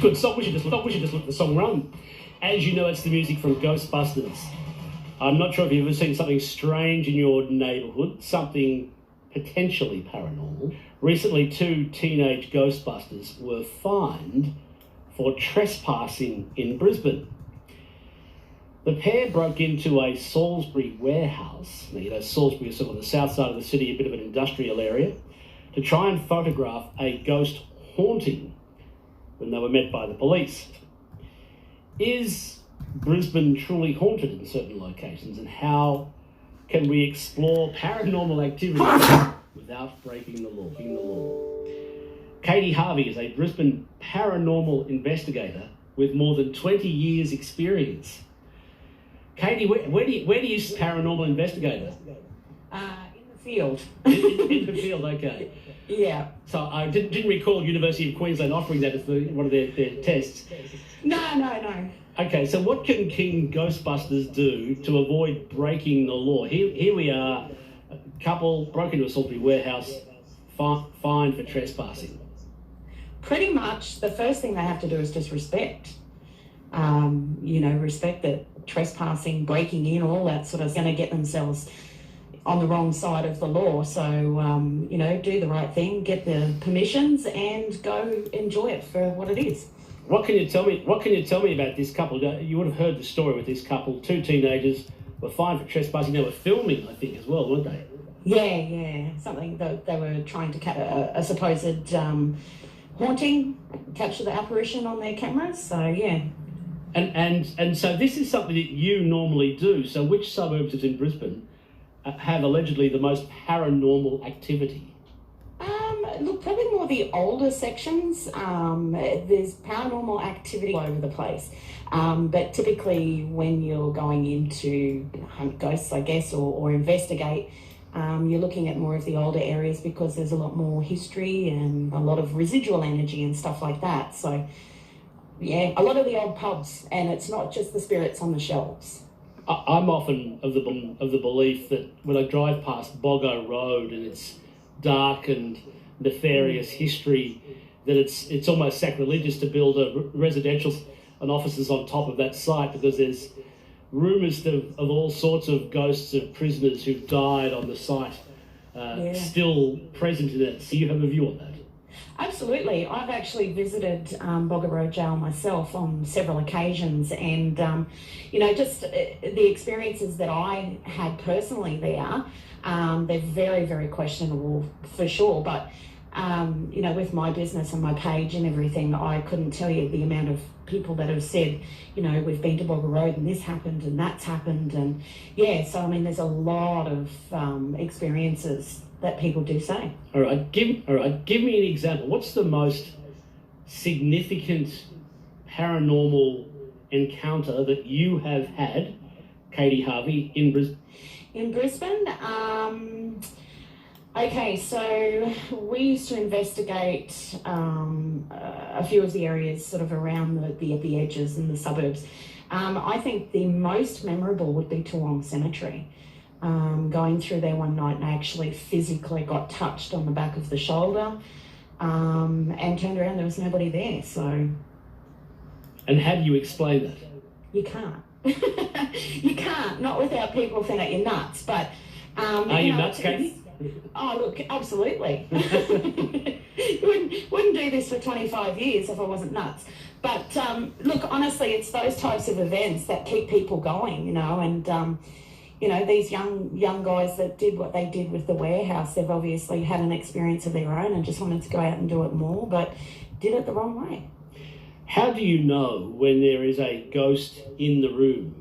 Good song. We should just let the song run. As you know, it's the music from Ghostbusters. I'm not sure if you've ever seen something strange in your neighbourhood, something potentially paranormal. Recently, 2 teenage Ghostbusters were fined for trespassing in Brisbane. The pair broke into a Salisbury warehouse. Now, you know, Salisbury is sort of on the south side of the city, a bit of an industrial area, to try and photograph a ghost haunting when they were met by the police. Is Brisbane truly haunted in certain locations, and how can we explore paranormal activity without breaking the law? Katie Harvey is a Brisbane paranormal investigator with more than 20 years experience. Katie, where do you paranormal investigator? In the field. in the field, okay. Yeah. So I didn't recall University of Queensland offering that as one of their tests. No. Okay, so what can King Ghostbusters do to avoid breaking the law? Here we are, a couple broke into a Salisbury warehouse, fined for trespassing. Pretty much the first thing they have to do is just respect. Respect that trespassing, breaking in, all that sort of going to get themselves on the wrong side of the law. So, do the right thing, get the permissions and go enjoy it for what it is. What can you tell me about this couple? You would have heard the story with this couple. 2 teenagers were fined for trespassing. They were filming, I think, as well, weren't they? Yeah. Something that they were trying to a supposed haunting, capture the apparition on their cameras. So, yeah. And so this is something that you normally do. So which suburbs in Brisbane have allegedly the most paranormal activity? Look, probably more the older sections. There's paranormal activity all over the place. But typically when you're going in to hunt ghosts, I guess, or investigate, you're looking at more of the older areas because there's a lot more history and a lot of residual energy and stuff like that. So, yeah, a lot of the old pubs, and it's not just the spirits on the shelves. I'm often of the belief that when I drive past Boggo Road and it's dark and nefarious history, that it's almost sacrilegious to build a residential and offices on top of that site, because there's rumours of all sorts of ghosts of prisoners who've died on the site still present in it. So you have a view on that? Absolutely. I've actually visited Boggo Road Jail myself on several occasions, and just the experiences that I had personally there, they're very, very questionable for sure. But with my business and my page and everything, I couldn't tell you the amount of people that have said, we've been to Boggo Road and this happened and that's happened, and so I mean, there's a lot of experiences that people do say. All right, give me an example. What's the most significant paranormal encounter that you have had, Katie Harvey, in Brisbane? In Brisbane? Okay, so we used to investigate a few of the areas sort of around the edges and the suburbs. I think the most memorable would be Toowong Cemetery. Going through there one night, and I actually physically got touched on the back of the shoulder, and turned around, there was nobody there. So, and how do you explain that? You can't. You can't, not without people thinking that you're nuts. But are you nuts, Katie? Oh, look, absolutely. wouldn't do this for 25 years if I wasn't nuts. But look, honestly, it's those types of events that keep people going, and these young guys that did what they did with the warehouse, they've obviously had an experience of their own and just wanted to go out and do it more, but did it the wrong way. How do you know when there is a ghost in the room?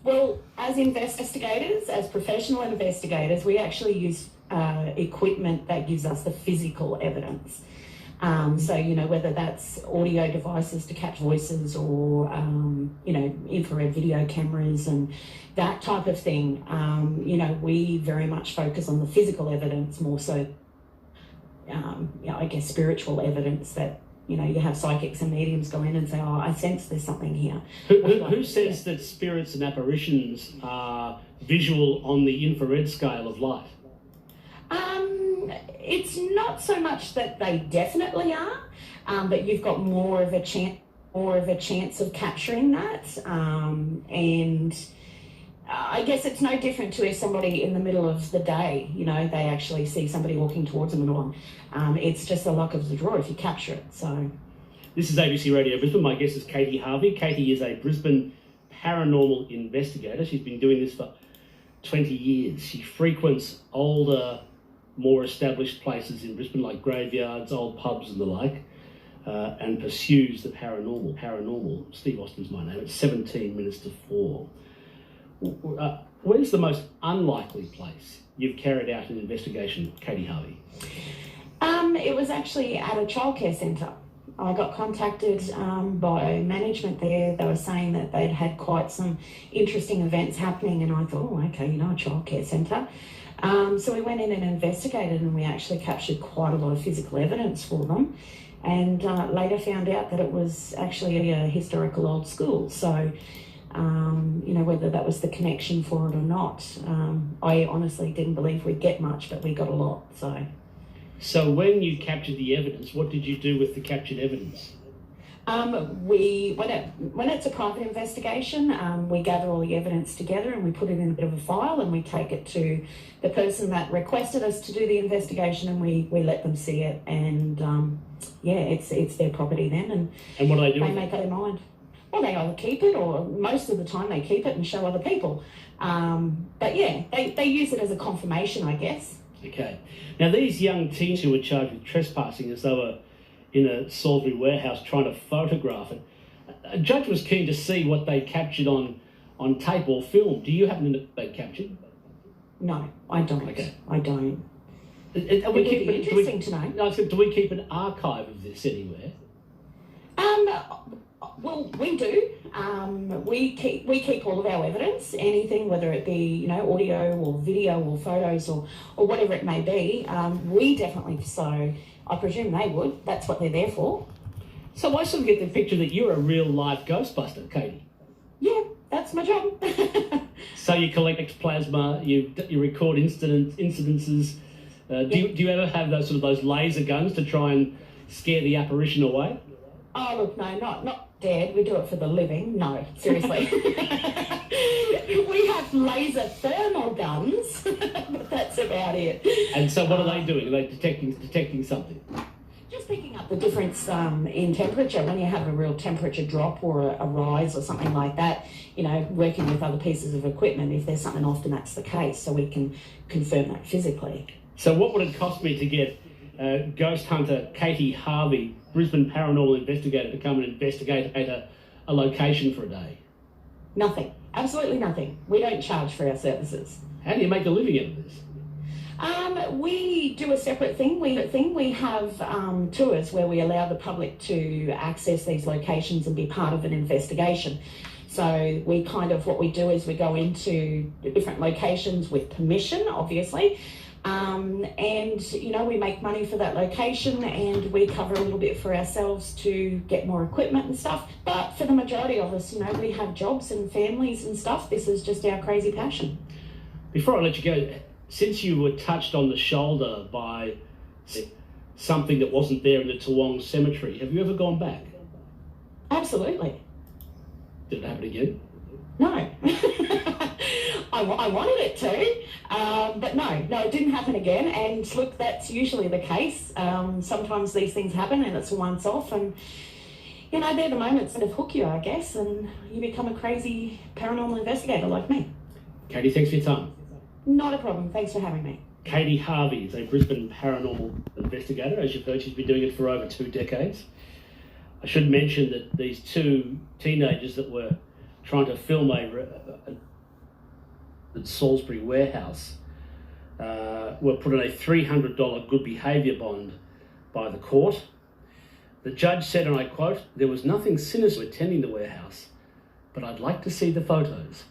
Well, as investigators, as professional investigators, we actually use equipment that gives us the physical evidence. So, whether that's audio devices to catch voices or, infrared video cameras and that type of thing, we very much focus on the physical evidence more so, I guess spiritual evidence that, you have psychics and mediums go in and say, oh, I sense there's something here. Who says that spirits and apparitions are visual on the infrared scale of light? It's not so much that they definitely are, but you've got more of a chance of capturing that. And I guess it's no different to if somebody in the middle of the day, you know, they actually see somebody walking towards them and on. It's just the luck of the draw if you capture it. So this is ABC Radio Brisbane. My guest is Katie Harvey. Katie is a Brisbane paranormal investigator. She's been doing this for 20 years. She frequents older, more established places in Brisbane like graveyards, old pubs and the like, and pursues the paranormal. Steve Austin's my name. It's 17 minutes to 4. Where's the most unlikely place you've carried out an investigation, Katie Harvey? It was actually at a childcare centre. I got contacted by management there. They were saying that they'd had quite some interesting events happening, and I thought, oh, okay, you know, a childcare centre. So we went in and investigated, and we actually captured quite a lot of physical evidence for them, and later found out that it was actually a historical old school. So, you know, whether that was the connection for it or not, I honestly didn't believe we'd get much, but we got a lot, so... So when you captured the evidence, what did you do with the captured evidence? When it's a private investigation, we gather all the evidence together and we put it in a bit of a file and we take it to the person that requested us to do the investigation, and we let them see it, and yeah, it's their property then, and what do they do? They make up their mind. Well, they either keep it, or most of the time they keep it and show other people. But yeah, they use it as a confirmation, I guess. Okay. Now, these young teens who were charged with trespassing as they were in a Salisbury warehouse trying to photograph it, a judge was keen to see what they captured on tape or film. Do you happen to know what they captured? No, I don't. Okay. I don't. It would be interesting to know. No, do we keep an archive of this anywhere? Well, we do. We keep all of our evidence, anything, whether it be, you know, audio or video or photos or whatever it may be. We definitely, so I presume they would. That's what they're there for. So I sort of get the picture that you're a real life Ghostbuster, Katie. Yeah, that's my job. So you collect plasma, you record incidences. Do you ever have those laser guns to try and scare the apparition away? Oh, look, no, not dead. We do it for the living. No, seriously. We have laser thermal guns, but that's about it. And so what are they doing? Are they detecting something? Just picking up the difference in temperature. When you have a real temperature drop or a rise or something like that, you know, working with other pieces of equipment, if there's something, often that's the case, so we can confirm that physically. So what would it cost me to get ghost hunter Katie Harvey, Brisbane paranormal investigator, to come and investigate at a location for a day? Nothing. Absolutely nothing. We don't charge for our services. How do you make a living out of this? We do a separate thing. We have tours where we allow the public to access these locations and be part of an investigation. So we what we do is we go into different locations with permission, obviously. And, you know, we make money for that location, and we cover a little bit for ourselves to get more equipment and stuff. But for the majority of us, you know, we have jobs and families and stuff. This is just our crazy passion. Before I let you go, since you were touched on the shoulder by something that wasn't there in the Toowong Cemetery, have you ever gone back? Absolutely. Did it happen again? No. I wanted it to, but no, it didn't happen again. And look, that's usually the case. Sometimes these things happen and it's a once off, and you know, they're the moments that hook you, I guess, and you become a crazy paranormal investigator like me. Katie, thanks for your time. Not a problem. Thanks for having me. Katie Harvey is a Brisbane paranormal investigator. As you've heard, she's been doing it for over 2 decades. I should mention that these 2 teenagers that were trying to film the Salisbury warehouse were put on a $300 good behaviour bond by the court. The judge said, and I quote, "There was nothing sinister attending the warehouse, but I'd like to see the photos."